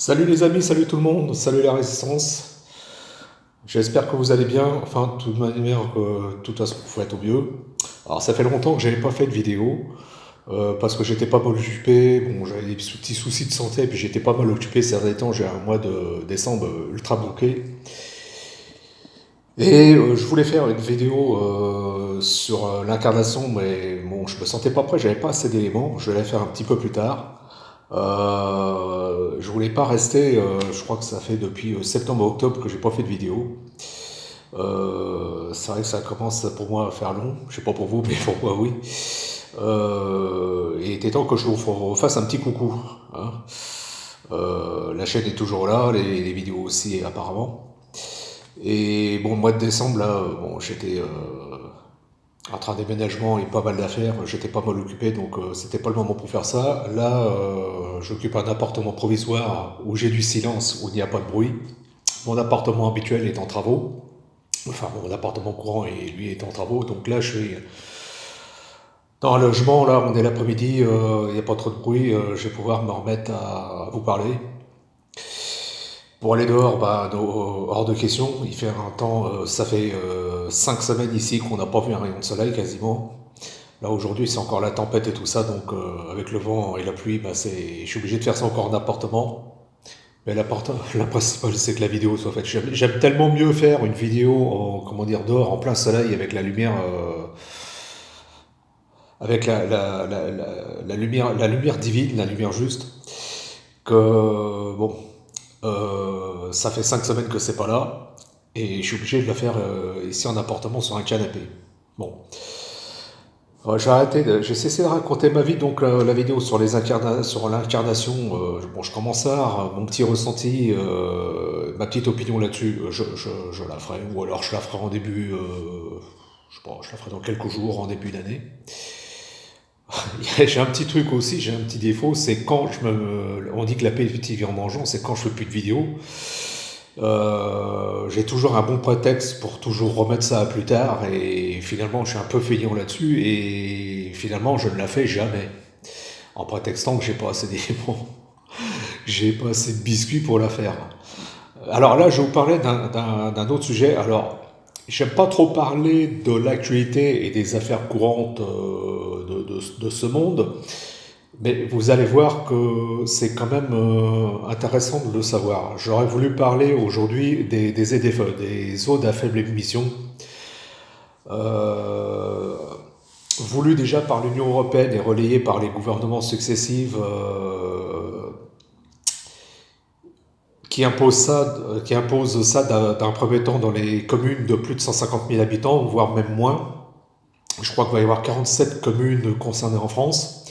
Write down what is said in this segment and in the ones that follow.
Salut les amis, salut tout le monde, salut la résistance. J'espère que vous allez bien. Enfin, de toute manière, de toute façon, vous faites au mieux. Alors, ça fait longtemps que j'avais pas fait de vidéo parce que j'étais pas mal occupé. Bon, j'avais des petits soucis de santé, et puis j'étais pas mal occupé ces derniers temps. J'ai un mois de décembre ultra bouqué. Et je voulais faire une vidéo sur l'incarnation, mais bon, je me sentais pas prêt, j'avais pas assez d'éléments. Je vais la faire un petit peu plus tard. Je voulais pas rester, je crois que ça fait depuis septembre-octobre que j'ai pas fait de vidéo. C'est vrai que ça commence pour moi à faire long, je sais pas pour vous, mais pour moi oui. Il était temps que je vous refasse un petit coucou, hein. La chaîne est toujours là, les vidéos aussi apparemment. Et bon, le mois de décembre, là, bon, j'étais en train de déménagement et pas mal d'affaires, j'étais pas mal occupé, donc c'était pas le moment pour faire ça. Là, j'occupe un appartement provisoire où j'ai du silence, où il n'y a pas de bruit. Mon appartement habituel est en travaux. Enfin, mon appartement courant et lui est en travaux. Donc là, je suis dans un logement, là, on est l'après-midi, il n'y a pas trop de bruit, je vais pouvoir me remettre à vous parler. Pour aller dehors, bah, hors de question. Il fait un temps, ça fait 5 semaines ici qu'on n'a pas vu un rayon de soleil quasiment. Là aujourd'hui c'est encore la tempête et tout ça, donc avec le vent et la pluie, bah, je suis obligé de faire ça encore en appartement. Mais la principale c'est que la vidéo soit faite. J'aime tellement mieux faire une vidéo en, comment dire, dehors en plein soleil avec la lumière, avec la lumière divine, la lumière juste, que bon, ça fait 5 semaines que c'est pas là, et je suis obligé de la faire ici en appartement sur un canapé. Bon, j'ai cessé de raconter ma vie, donc la vidéo sur sur l'incarnation, bon, je commence à mon petit ressenti, ma petite opinion là-dessus, je la ferai, ou alors je la ferai en début, je sais pas, je la ferai dans quelques jours, en début d'année. J'ai un petit truc aussi, j'ai un petit défaut, c'est on dit que la paix vient en mangeant, c'est quand je fais plus de vidéos. J'ai toujours un bon prétexte pour toujours remettre ça à plus tard, et finalement je suis un peu feignant là-dessus, et finalement je ne la fais jamais en prétextant que j'ai pas assez d'éléments, j'ai pas assez de biscuits pour la faire. Alors là, je vais vous parler d'un autre sujet. Alors, j'aime pas trop parler de l'actualité et des affaires courantes de ce monde, mais vous allez voir que c'est quand même intéressant de le savoir. J'aurais voulu parler aujourd'hui des ZFE, des zones à faible émission, euh, voulues déjà par l'Union européenne et relayées par les gouvernements successifs qui impose ça d'un premier temps dans les communes de plus de 150 000 habitants, voire même moins. Je crois qu'il va y avoir 47 communes concernées en France,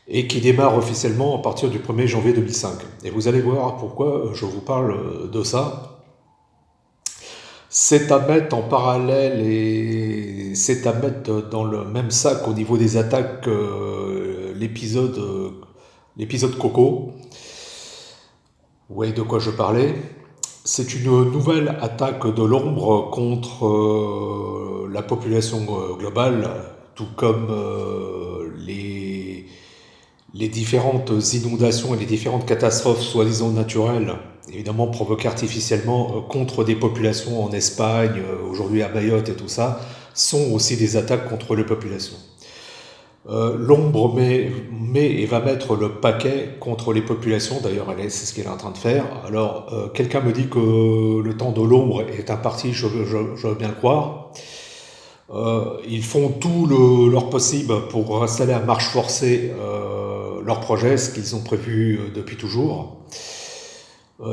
et qui démarre officiellement à partir du 1er janvier 2005. Et vous allez voir pourquoi je vous parle de ça. C'est à mettre en parallèle et c'est à mettre dans le même sac au niveau des attaques l'épisode Coco. Vous voyez de quoi je parlais. C'est une nouvelle attaque de l'ombre contre la population globale, tout comme les différentes inondations et les différentes catastrophes soi-disant naturelles, évidemment provoquées artificiellement contre des populations en Espagne, aujourd'hui à Mayotte et tout ça, sont aussi des attaques contre les populations. L'ombre met et va mettre le paquet contre les populations, d'ailleurs c'est ce qu'elle est en train de faire. Alors quelqu'un me dit que le temps de l'ombre est imparti, je veux bien le croire. Ils font tout leur possible pour installer à marche forcée leur projet, ce qu'ils ont prévu depuis toujours,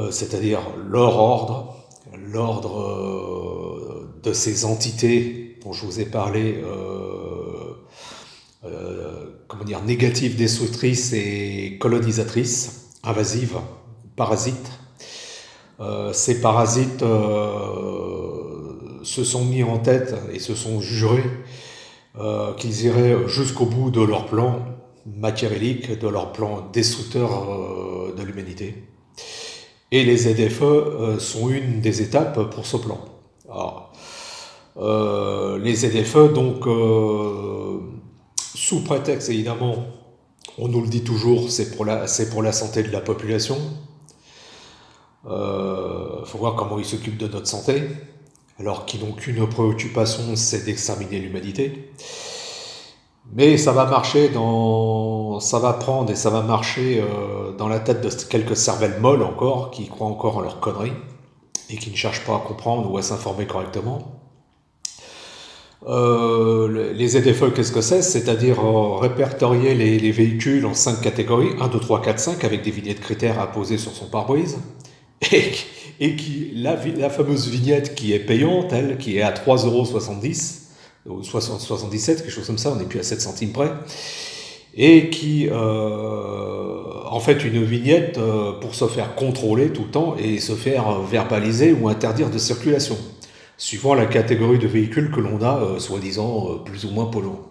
c'est-à-dire l'ordre de ces entités dont je vous ai parlé, comment dire, négatives, destructrices et colonisatrices, invasives, parasites. Ces parasites se sont mis en tête et se sont jurés qu'ils iraient jusqu'au bout de leur plan machiavélique, de leur plan destructeur de l'humanité. Et les ZFE sont une des étapes pour ce plan. Alors, les ZFE, donc, sous prétexte évidemment, on nous le dit toujours, c'est pour la santé de la population. Faut voir comment ils s'occupent de notre santé, alors qu'ils n'ont qu'une préoccupation, c'est d'exterminer l'humanité. Mais ça va prendre et ça va marcher dans la tête de quelques cervelles molles encore, qui croient encore en leurs conneries et qui ne cherchent pas à comprendre ou à s'informer correctement. Les ZFE, qu'est-ce que c'est? C'est-à-dire répertorier les véhicules en 5 catégories, 1, 2, 3, 4, 5, avec des vignettes critères à poser sur son pare-brise. Et, la fameuse vignette qui est payante, elle, qui est à 3,70 € ou 77, quelque chose comme ça, on n'est plus à 7 centimes près, et qui en fait une vignette pour se faire contrôler tout le temps et se faire verbaliser ou interdire de circulation, suivant la catégorie de véhicule que l'on a, soi-disant plus ou moins polluants.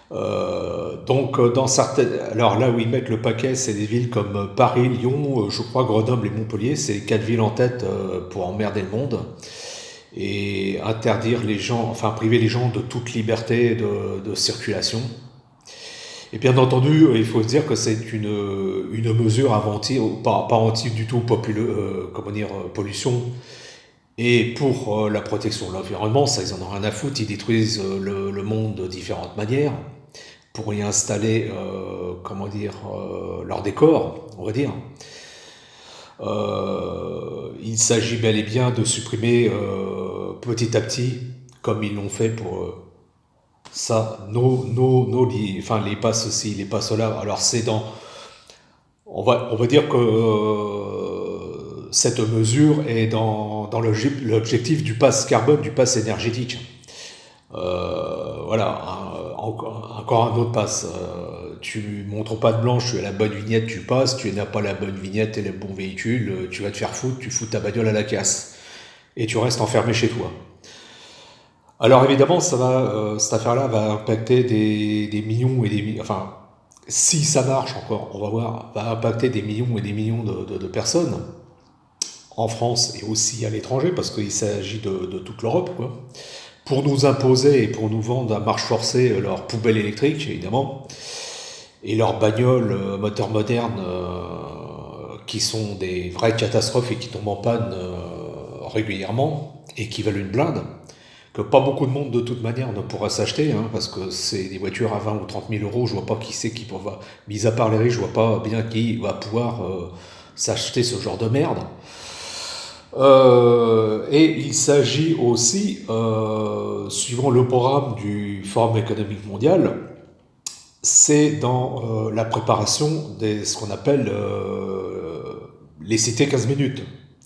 Dans certaines, alors là où ils mettent le paquet, c'est des villes comme Paris, Lyon, je crois Grenoble et Montpellier, c'est 4 villes en tête pour emmerder le monde et interdire les gens, enfin priver les gens de toute liberté de circulation. Et bien entendu, il faut se dire que c'est une mesure pas anti du tout pollution. Et pour la protection de l'environnement, ça ils en ont rien à foutre, ils détruisent le monde de différentes manières pour y installer, leur décor, on va dire. Il s'agit bel et bien de supprimer petit à petit, comme ils l'ont fait pour ça, enfin les passes aussi, les passes là. Alors c'est on va dire que cette mesure est dans l'objectif du pass carbone, du pass énergétique. Voilà, encore un autre pass. Tu montres pas de blanche, tu as la bonne vignette, tu passes. Tu n'as pas la bonne vignette et le bon véhicule, tu vas te faire foutre, tu fous ta bagnole à la casse. Et tu restes enfermé chez toi. Alors évidemment, cette affaire-là va impacter des millions et des millions. Enfin, si ça marche encore, on va voir, va impacter des millions et des millions de personnes en France et aussi à l'étranger, parce qu'il s'agit de toute l'Europe, quoi, pour nous imposer et pour nous vendre à marche forcée leurs poubelles électriques, évidemment, et leurs bagnoles moteurs modernes qui sont des vraies catastrophes et qui tombent en panne régulièrement et qui valent une blinde, que pas beaucoup de monde de toute manière ne pourra s'acheter, hein, parce que c'est des voitures à 20 ou 30 000 euros, je vois pas qui c'est qui pourra, mis à part les riches, je vois pas bien qui va pouvoir s'acheter ce genre de merde. Et il s'agit aussi, suivant le programme du Forum économique mondial, c'est dans la préparation de ce qu'on appelle les cités 15 minutes,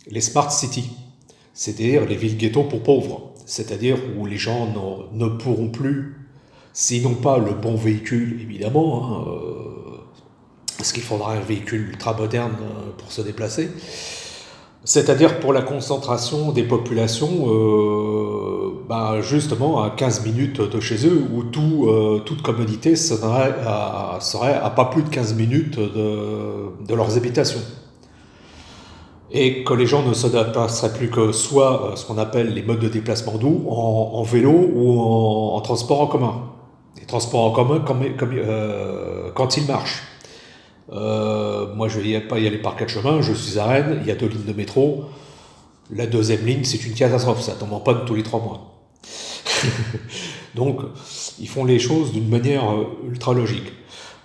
les smart cities, c'est-à-dire les villes ghetto pour pauvres, c'est-à-dire où les gens ne pourront plus, s'ils n'ont pas le bon véhicule, évidemment, hein, parce qu'il faudra un véhicule ultra moderne pour se déplacer, c'est-à-dire pour la concentration des populations, justement à 15 minutes de chez eux, où toute commodité serait à pas plus de 15 minutes de leurs habitations. Et que les gens ne se déplaceraient plus que soit ce qu'on appelle les modes de déplacement doux, en vélo ou en transport en commun. Les transports en commun quand ils marchent. Moi, je ne vais pas y aller par 4 chemins, je suis à Rennes, il y a 2 lignes de métro. La deuxième ligne, c'est une catastrophe, ça tombe en panne tous les 3 mois. Donc, ils font les choses d'une manière ultra logique.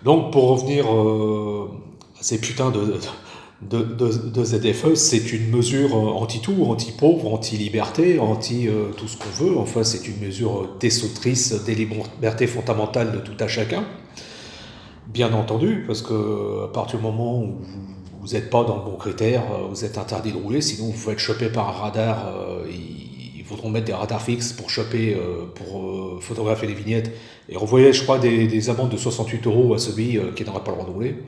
Donc, pour revenir à ces putains de ZFE, c'est une mesure anti-tout, anti-pauvre, anti-liberté, anti-tout ce qu'on veut. Enfin, c'est une mesure destructrice des libertés fondamentales de tout à chacun. Bien entendu, parce que à partir du moment où vous n'êtes pas dans le bon critère, vous êtes interdit de rouler, sinon vous pouvez être chopé par un radar. Ils voudront mettre des radars fixes pour choper, pour photographier les vignettes et renvoyer, je crois, des amendes de 68 € à celui qui n'aura pas le droit de rouler.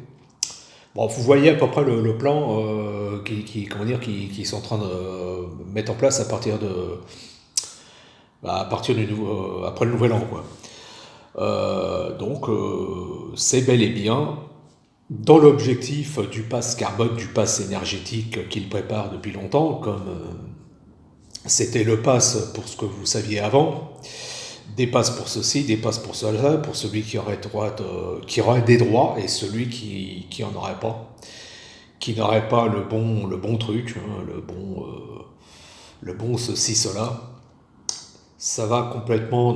Bon, vous voyez à peu près le plan qu'ils sont en train de mettre en place à partir après le nouvel an, quoi. C'est bel et bien dans l'objectif du pass carbone, du pass énergétique qu'il prépare depuis longtemps, comme c'était le pass pour ce que vous saviez avant, des passes pour ceci, des passes pour cela, pour celui qui aurait des droits et celui qui en aurait pas. qui n'aurait pas le bon truc, hein, le bon ceci, cela. Ça va complètement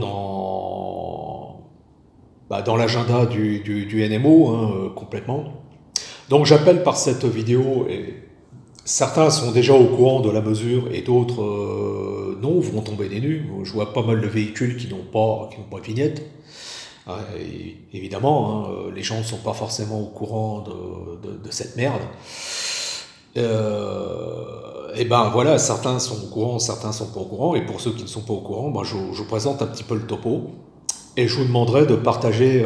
dans l'agenda du NMO, hein, complètement. Donc j'appelle par cette vidéo, et certains sont déjà au courant de la mesure et d'autres non, vont tomber des nues. Je vois pas mal de véhicules qui n'ont pas de vignette. Évidemment, hein, les gens ne sont pas forcément au courant de cette merde. Et ben voilà, certains sont au courant, certains sont pas au courant, et pour ceux qui ne sont pas au courant, ben je vous présente un petit peu le topo, et je vous demanderai de partager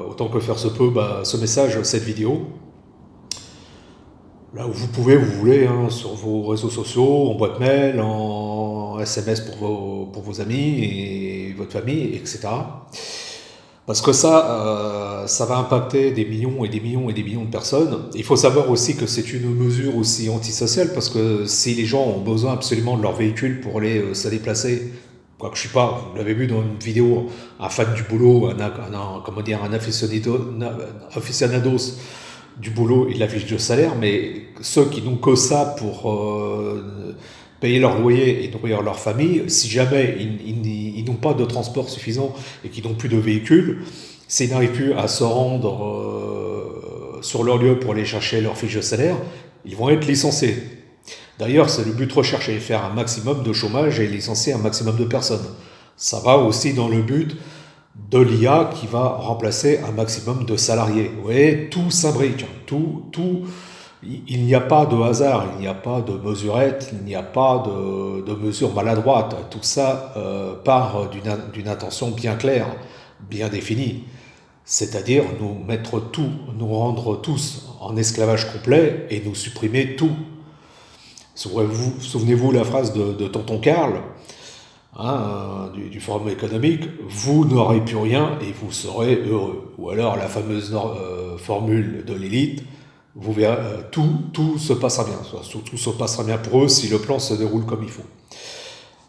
autant que faire se peut ce message, cette vidéo, là où vous pouvez, vous voulez, hein, sur vos réseaux sociaux, en boîte mail, en SMS pour vos amis et votre famille, etc. Parce que ça va impacter des millions et des millions et des millions de personnes. Il faut savoir aussi que c'est une mesure aussi antisociale, parce que si les gens ont besoin absolument de leur véhicule pour aller se déplacer, quoi que je suis pas, vous l'avez vu dans une vidéo, un fan du boulot, comment dire, un aficionados du boulot et de la fiche de salaire, mais ceux qui n'ont que ça pour payer leur loyer et nourrir leur famille, si jamais ils n'ont pas de transport suffisant et qu'ils n'ont plus de véhicule, s'ils n'arrivent plus à se rendre sur leur lieu pour aller chercher leur fiche de salaire, ils vont être licenciés. D'ailleurs, c'est le but recherché, faire un maximum de chômage et licencier un maximum de personnes. Ça va aussi dans le but de l'IA qui va remplacer un maximum de salariés. Vous voyez, tout s'imbrique, il n'y a pas de hasard, il n'y a pas de mesurette, il n'y a pas de mesure maladroite. Tout ça part d'une intention bien claire, bien définie. C'est-à-dire nous rendre tous en esclavage complet et nous supprimer tout. Souvenez-vous la phrase de Tonton Karl, hein, du Forum économique, vous n'aurez plus rien et vous serez heureux. Ou alors la fameuse formule de l'élite, vous verrez, tout se passera bien. Tout se passera bien pour eux si le plan se déroule comme il faut.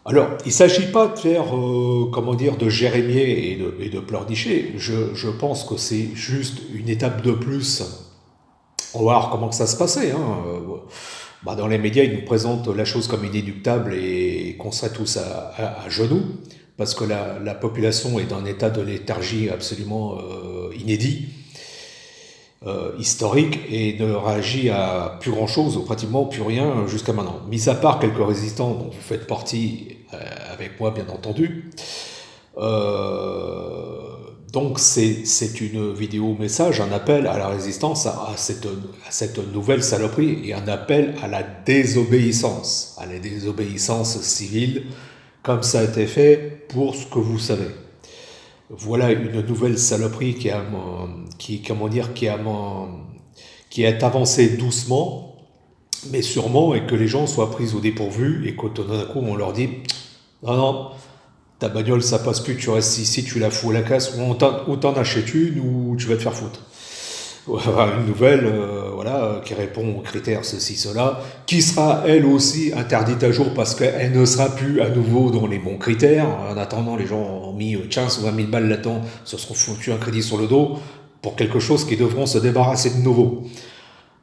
Alors, il ne s'agit pas de faire, de jérémier et de pleurnicher. Je pense que c'est juste une étape de plus. On va voir comment que ça se passait. Dans les médias, ils nous présentent la chose comme inéluctable et qu'on serait tous à genoux, parce que la population est dans un état de léthargie absolument inédit, historique, et ne réagit à plus grand-chose, ou pratiquement plus rien jusqu'à maintenant. Mis à part quelques résistants dont vous faites partie, avec moi bien entendu. Donc c'est une vidéo message, un appel à la résistance à cette nouvelle saloperie, et un appel à la désobéissance civile, comme ça a été fait pour ce que vous savez. Voilà une nouvelle saloperie qui est avancée doucement, mais sûrement, et que les gens soient pris au dépourvu, et qu'au d'un coup on leur dit non, ta bagnole ça passe plus, tu restes ici, tu la fous à la casse, ou t'en achètes une, ou tu vas te faire foutre. Une nouvelle qui répond aux critères ceci, cela, qui sera elle aussi interdite à jour parce qu'elle ne sera plus à nouveau dans les bons critères. En attendant, les gens ont mis 15 ou 20 000 balles là-dedans, se seront foutus un crédit sur le dos pour quelque chose qu'ils devront se débarrasser de nouveau.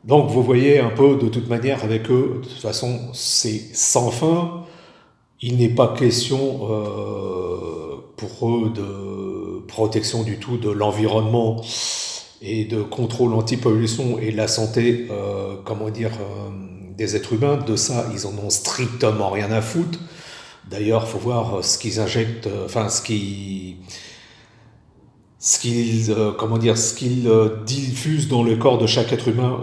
Donc vous voyez un peu, de toute manière, avec eux, de toute façon c'est sans fin. Il n'est pas question pour eux de protection du tout de l'environnement et de contrôle anti-pollution et de la santé, des êtres humains. De ça, ils en ont strictement rien à foutre. D'ailleurs, faut voir ce qu'ils injectent, ce qu'ils diffusent dans le corps de chaque être humain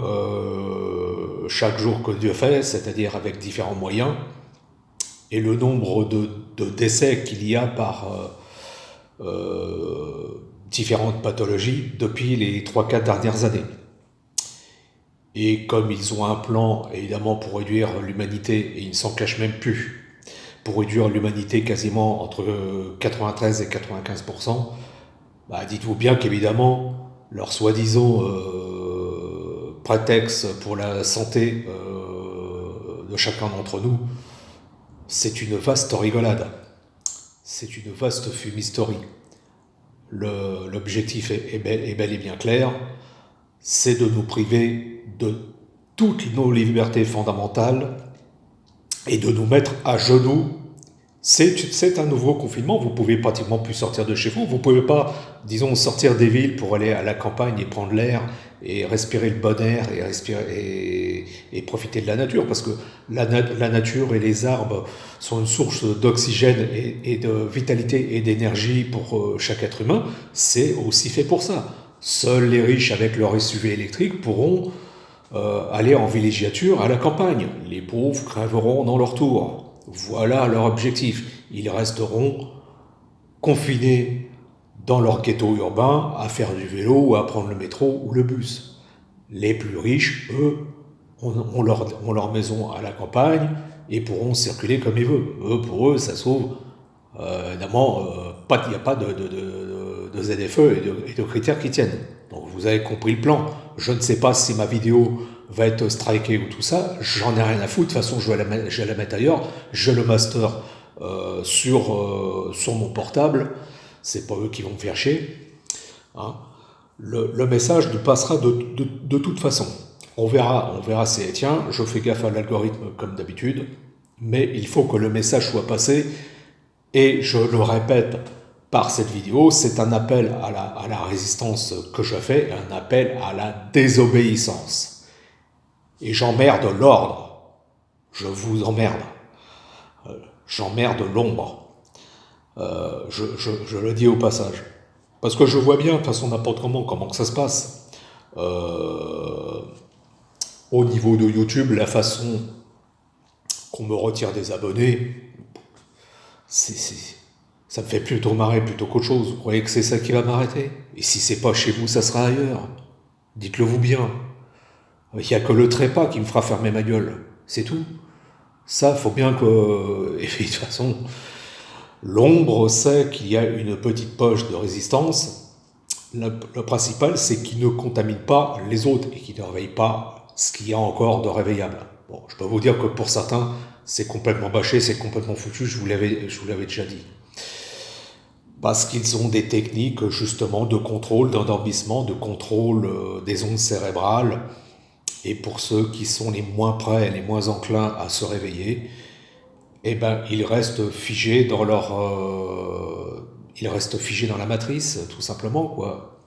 chaque jour que Dieu fait, c'est-à-dire avec différents moyens, et le nombre de décès qu'il y a par différentes pathologies depuis les 3-4 dernières années. Et comme ils ont un plan, évidemment, pour réduire l'humanité, et ils ne s'en cachent même plus, pour réduire l'humanité quasiment entre 93 et 95%, dites-vous bien qu'évidemment, leur soi-disant prétexte pour la santé de chacun d'entre nous, c'est une vaste rigolade. C'est une vaste fumisterie. L'objectif est bel et bien clair, c'est de nous priver de toutes nos libertés fondamentales et de nous mettre à genoux. C'est un nouveau confinement, vous pouvez pratiquement plus sortir de chez vous, vous pouvez pas, disons, sortir des villes pour aller à la campagne et prendre l'air et respirer le bon air et profiter de la nature, parce que la nature et les arbres sont une source d'oxygène et de vitalité et d'énergie pour chaque être humain, c'est aussi fait pour ça. Seuls les riches avec leur SUV électrique pourront aller en villégiature à la campagne. Les pauvres crèveront dans leur tour. Voilà leur objectif. Ils resteront confinés dans leur ghetto urbain à faire du vélo ou à prendre le métro ou le bus. Les plus riches, eux, ont leur maison à la campagne et pourront circuler comme ils veulent. Pour eux, ça sauve. Évidemment, il n'y a pas de ZFE et de critères qui tiennent. Donc vous avez compris le plan. Je ne sais pas si ma vidéo va être strikée ou tout ça, j'en ai rien à foutre. De toute façon, je vais la mettre ailleurs. J'ai le master sur mon portable. C'est pas eux qui vont me faire chier. Hein. Le message nous passera de toute façon. On verra si, tiens, je fais gaffe à l'algorithme comme d'habitude, mais il faut que le message soit passé. Et je le répète par cette vidéo, c'est un appel à la résistance que je fais, un appel à la désobéissance. Et j'emmerde l'ordre. Je vous emmerde. J'emmerde l'ombre. Je le dis au passage. Parce que je vois bien, de toute façon, n'importe comment que ça se passe. Au niveau de YouTube, la façon qu'on me retire des abonnés, ça me fait plutôt marrer plutôt qu'autre chose. Vous croyez que c'est ça qui va m'arrêter? Et si c'est pas chez vous, ça sera ailleurs. Dites-le vous bien. Il n'y a que le trépas qui me fera fermer ma gueule. C'est tout. Ça, faut bien que... Et puis, de toute façon, l'ombre sait qu'il y a une petite poche de résistance. Le principal, c'est qu'il ne contamine pas les autres et qu'il ne réveille pas ce qu'il y a encore de réveillable. Bon, je peux vous dire que pour certains, c'est complètement bâché, c'est complètement foutu, je vous l'avais déjà dit. Parce qu'ils ont des techniques, justement, de contrôle, d'endormissement, de contrôle des ondes cérébrales. Et pour ceux qui sont les moins prêts, les moins enclins à se réveiller, eh ben, ils restent figés dans ils restent figés dans la matrice, tout simplement, quoi.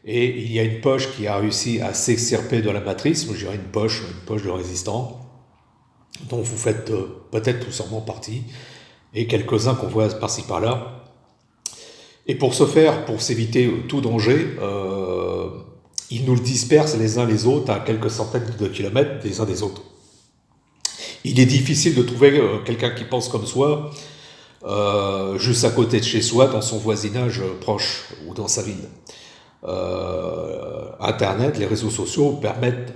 Et il y a une poche qui a réussi à s'extirper de la matrice, je dirais une poche de résistants, dont vous faites peut-être tout sûrement partie, et quelques-uns qu'on voit par-ci par-là. Et pour ce faire, pour s'éviter tout danger, ils nous le dispersent les uns les autres à quelques centaines de kilomètres des uns des autres. Il est difficile de trouver quelqu'un qui pense comme soi juste à côté de chez soi, dans son voisinage proche ou dans sa ville. Internet, les réseaux sociaux permettent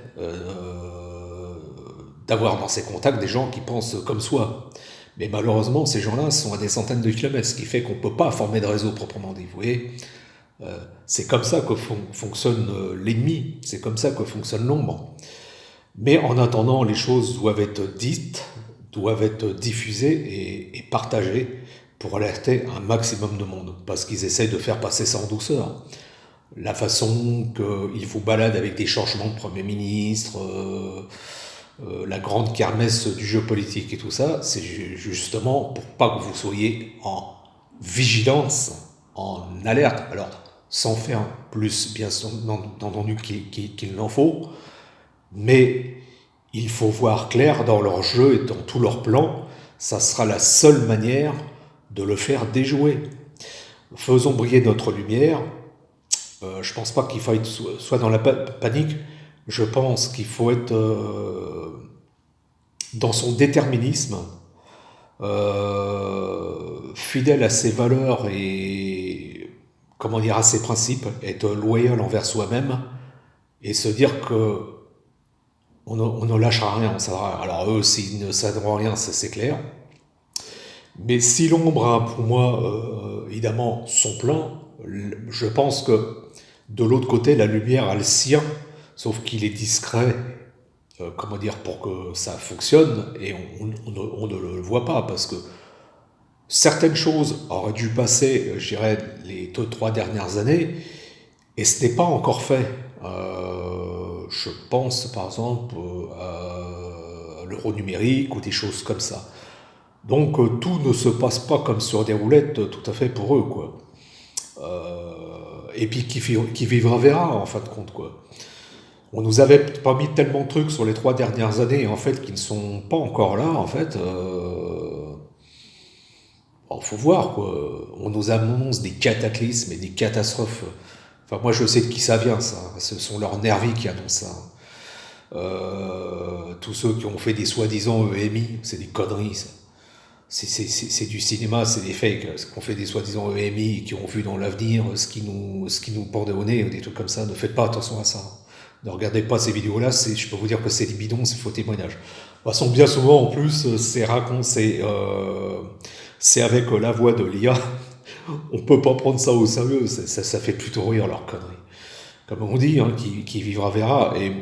d'avoir dans ses contacts des gens qui pensent comme soi. Mais malheureusement, ces gens-là sont à des centaines de kilomètres, ce qui fait qu'on ne peut pas former de réseau proprement dit. Vous voyez, c'est comme ça que fonctionne l'ennemi, c'est comme ça que fonctionne l'ombre. Mais en attendant, les choses doivent être dites, doivent être diffusées et partagées pour alerter un maximum de monde, parce qu'ils essayent de faire passer ça en douceur. La façon qu'ils vous baladent avec des changements de Premier ministre, la grande kermesse du jeu politique et tout ça, c'est justement pour pas que vous soyez en vigilance, en alerte. Alors, sans faire plus, bien entendu, qu'il n'en faut, mais il faut voir clair dans leur jeu et dans tous leurs plans. Ça sera la seule manière de le faire déjouer. Faisons briller notre lumière. Je pense pas qu'il faille soit dans la panique. Je pense qu'il faut être dans son déterminisme, fidèle à ses valeurs et à ses principes, être loyal envers soi-même et se dire que on ne lâchera rien. Alors eux, s'ils ne céderont rien, ça c'est clair. Mais si l'ombre a pour moi évidemment son plan, je pense que de l'autre côté, la lumière a le sien, sauf qu'il est discret, pour que ça fonctionne, et on ne le voit pas, parce que certaines choses auraient dû passer, je dirais, les 2-3 dernières années, et ce n'est pas encore fait. je pense par exemple à l'euro numérique ou des choses comme ça. Donc tout ne se passe pas comme sur des roulettes tout à fait pour eux, quoi. Et puis qui vivra verra en fin de compte, quoi. On nous avait pas mis tellement de trucs sur les 3 dernières années en fait qui ne sont pas encore là en fait. Bon, faut voir quoi. On nous annonce des cataclysmes et des catastrophes. Enfin moi je sais de qui ça vient ça. Ce sont leurs nervis qui annoncent ça. Tous ceux qui ont fait des soi-disant EMI, c'est des conneries ça. C'est du cinéma, c'est des fakes. Ce qu'on fait des soi-disant EMI qui ont vu dans l'avenir ce qui nous pendait au nez, des trucs comme ça. Ne faites pas attention à ça. Ne regardez pas ces vidéos-là, je peux vous dire que c'est des bidons, c'est faux témoignage. De toute façon, bien souvent, en plus, c'est avec la voix de l'IA. On peut pas prendre ça au sérieux, ça fait plutôt rire leurs conneries. Comme on dit, hein, qui vivra verra. Et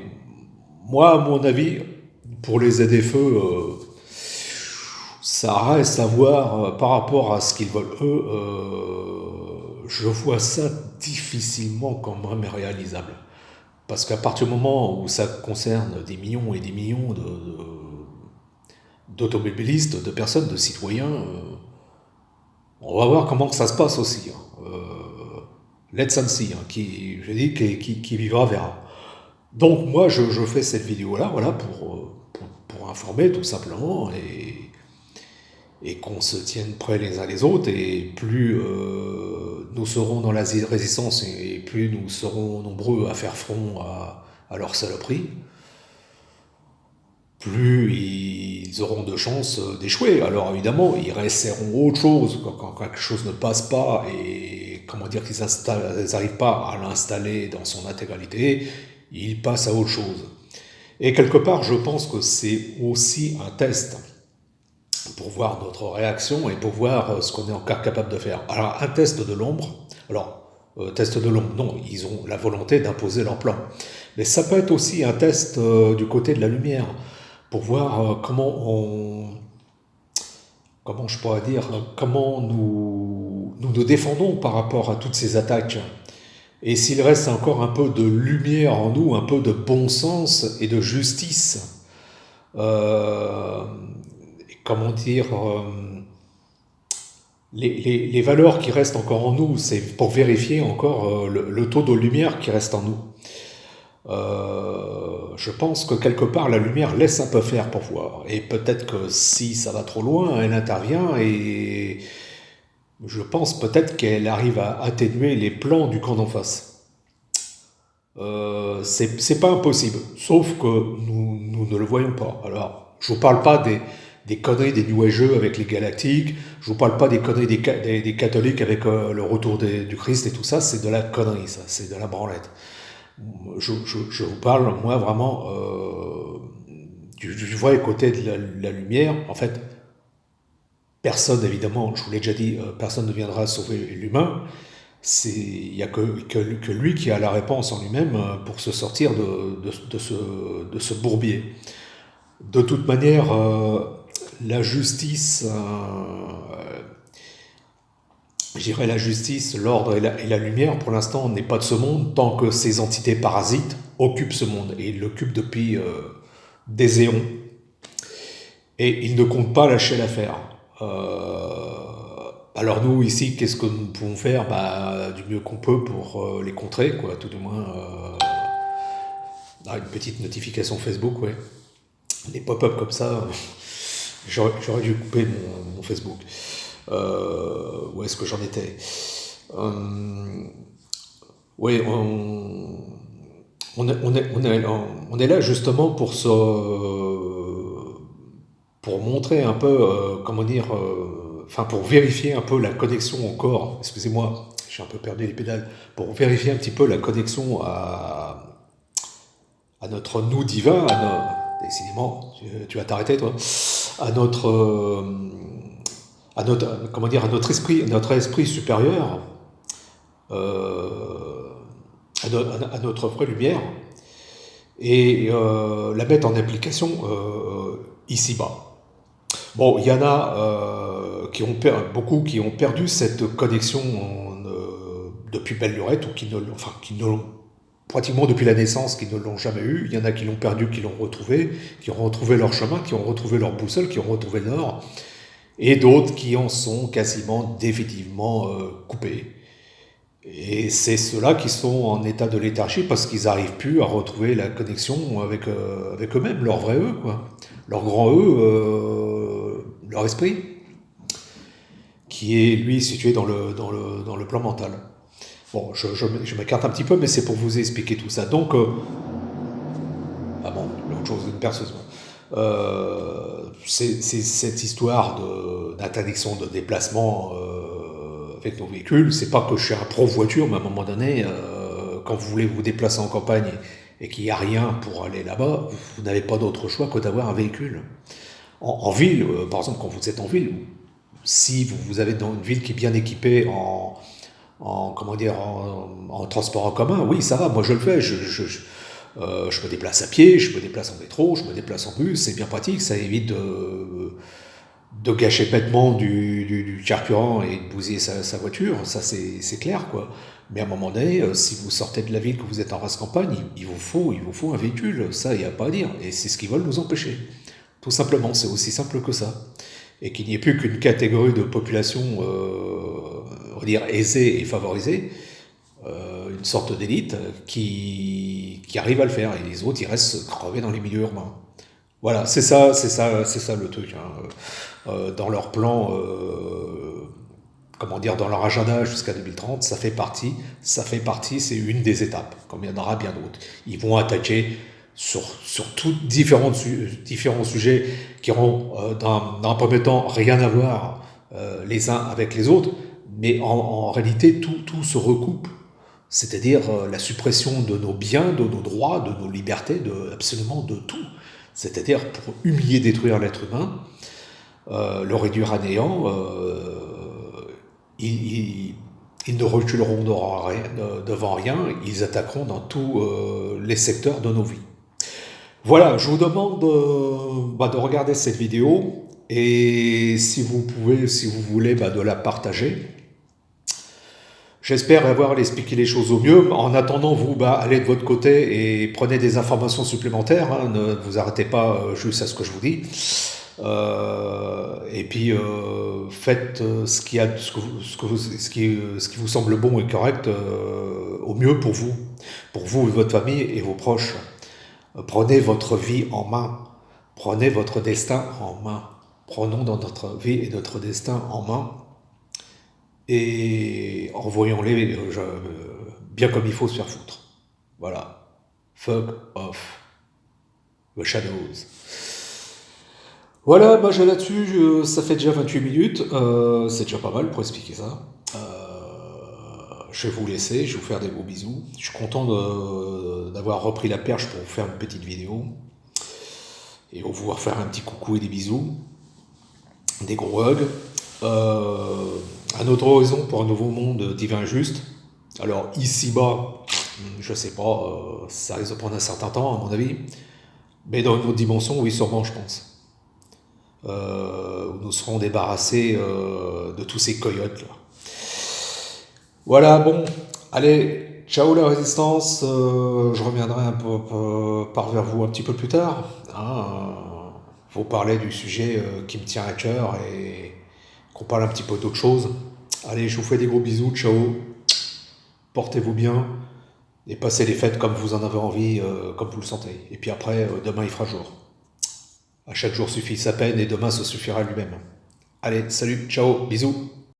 moi, à mon avis, pour les ZFE, ça reste à voir par rapport à ce qu'ils veulent eux. Je vois ça difficilement quand même réalisable. Parce qu'à partir du moment où ça concerne des millions et des millions d'automobilistes, de personnes, de citoyens, on va voir comment ça se passe aussi. Hein. Let's and see, hein, qui vivra verra. Donc moi, je fais cette vidéo-là, voilà, pour informer tout simplement et qu'on se tienne prêts les uns les autres. Et plus nous serons dans la résistance et plus nous serons nombreux à faire front à leur saloperie, plus ils auront de chances d'échouer. Alors évidemment, ils réessaieront autre chose quand quelque chose ne passe pas et comment dire qu'ils n'arrivent pas à l'installer dans son intégralité, ils passent à autre chose. Et quelque part, je pense que c'est aussi un test pour voir notre réaction et pour voir ce qu'on est encore capable de faire. Alors, un test de l'ombre, test de l'ombre, non, ils ont la volonté d'imposer leur plan. Mais ça peut être aussi un test du côté de la lumière, pour voir comment je pourrais dire, comment nous défendons par rapport à toutes ces attaques. Et s'il reste encore un peu de lumière en nous, un peu de bon sens et de justice, comment dire, les valeurs qui restent encore en nous, c'est pour vérifier encore le taux de lumière qui reste en nous. Je pense que quelque part la lumière laisse un peu faire pour voir. Et peut-être que si ça va trop loin, elle intervient et je pense peut-être qu'elle arrive à atténuer les plans du camp d'en face. C'est pas impossible, sauf que nous ne le voyons pas. Alors, je vous parle pas des conneries des New Ageux avec les galactiques, je vous parle pas des conneries des catholiques avec le retour du Christ et tout ça, c'est de la connerie, ça, c'est de la branlette. Je vous parle, moi, vraiment du vrai côté de la lumière. En fait, personne, évidemment, je vous l'ai déjà dit, personne ne viendra sauver l'humain. Il n'y a que lui qui a la réponse en lui-même pour se sortir de ce bourbier. De toute manière, la justice, je dirais la justice, l'ordre et la lumière, pour l'instant, n'est pas de ce monde tant que ces entités parasites occupent ce monde. Et ils l'occupent depuis des éons. Et ils ne comptent pas lâcher l'affaire. Alors nous, ici, qu'est-ce que nous pouvons faire? Du mieux qu'on peut pour les contrer, quoi. Tout du moins, une petite notification Facebook, ouais. Les pop-up comme ça, j'aurais dû couper mon Facebook. Où est-ce que j'en étais? Oui, on est là justement pour montrer un peu, comment dire, pour vérifier un peu la connexion au corps. Excusez-moi, j'ai un peu perdu les pédales. Pour vérifier un petit peu la connexion à notre nous divin, décidément, tu vas t'arrêter toi, à notre esprit supérieur, à notre vraie lumière, et la mettre en application ici-bas. Bon, il y en a beaucoup qui ont perdu cette connexion depuis belle lurette, ou qui ne l'ont pratiquement depuis la naissance, qui ne l'ont jamais eu. Il y en a qui l'ont perdu, qui l'ont retrouvé, qui ont retrouvé leur chemin, qui ont retrouvé leur boussole, qui ont retrouvé le nord, et d'autres qui en sont quasiment définitivement coupés. Et c'est ceux-là qui sont en état de léthargie parce qu'ils n'arrivent plus à retrouver la connexion avec eux-mêmes, leur vrai eux, quoi. Leur grand eux, leur esprit, qui est lui situé dans le plan mental. Bon, je m'écarte un petit peu, mais c'est pour vous expliquer tout ça. Donc, ah bon, l'autre chose, une perceuse. C'est cette histoire d'interdiction de déplacement avec nos véhicules. C'est pas que je suis un pro-voiture, mais à un moment donné, quand vous voulez vous déplacer en campagne et qu'il n'y a rien pour aller là-bas, vous n'avez pas d'autre choix que d'avoir un véhicule. En ville, par exemple, quand vous êtes en ville, si vous avez dans une ville qui est bien équipée en transport en commun, oui, ça va, moi je le fais. Je me déplace à pied, je me déplace en métro, je me déplace en bus, c'est bien pratique, ça évite de gâcher bêtement du carburant et de bousiller sa voiture, ça c'est clair, quoi. Mais à un moment donné, si vous sortez de la ville, que vous êtes en race campagne, il vous faut un véhicule, ça il n'y a pas à dire, et c'est ce qu'ils veulent nous empêcher. Tout simplement, c'est aussi simple que ça. Et qu'il n'y ait plus qu'une catégorie de population, on va dire, aisée et favorisée, une sorte d'élite qui arrive à le faire, et les autres, ils restent crevés dans les milieux urbains. Voilà, c'est ça le truc. Hein. Dans leur plan, comment dire, dans leur agenda jusqu'à 2030, ça fait partie, c'est une des étapes, comme il y en aura bien d'autres. Ils vont attaquer sur tous différents sujets qui auront, dans un premier temps, rien à voir les uns avec les autres, mais en réalité, tout se recoupe. C'est-à-dire la suppression de nos biens, de nos droits, de nos libertés, absolument de tout. C'est-à-dire pour humilier, détruire l'être humain, le réduire à néant, ils ne reculeront devant rien, ils attaqueront dans tous les secteurs de nos vies. Voilà, je vous demande de regarder cette vidéo et si vous voulez, de la partager. J'espère avoir expliqué les choses au mieux. En attendant, vous, allez de votre côté et prenez des informations supplémentaires. Hein, ne vous arrêtez pas juste à ce que je vous dis. Et puis, faites ce qui vous semble bon et correct au mieux pour vous et votre famille et vos proches. Prenez votre vie en main. Prenez votre destin en main. Prenons dans notre vie et notre destin en main. Et envoyons-les bien comme il faut se faire foutre. Voilà. Fuck off. The Shadows. Voilà, j'ai là-dessus, ça fait déjà 28 minutes. C'est déjà pas mal pour expliquer ça. Je vais vous laisser, je vais vous faire des gros bisous. Je suis content d'avoir repris la perche pour vous faire une petite vidéo. Et vous faire un petit coucou et des bisous. Des gros hugs. Un autre horizon pour un nouveau monde divin juste. Alors ici-bas, je sais pas, ça risque de prendre un certain temps à mon avis, mais dans une autre dimension, oui sûrement je pense. Où nous serons débarrassés de tous ces coyotes là. Voilà, bon, allez, ciao la résistance, je reviendrai un peu vers vous un petit peu plus tard. Hein, vous parler du sujet qui me tient à cœur et qu'on parle un petit peu d'autre chose. Allez, je vous fais des gros bisous, ciao, portez-vous bien, et passez les fêtes comme vous en avez envie, comme vous le sentez. Et puis après, demain il fera jour. À chaque jour suffit sa peine, et demain se suffira lui-même. Allez, salut, ciao, bisous.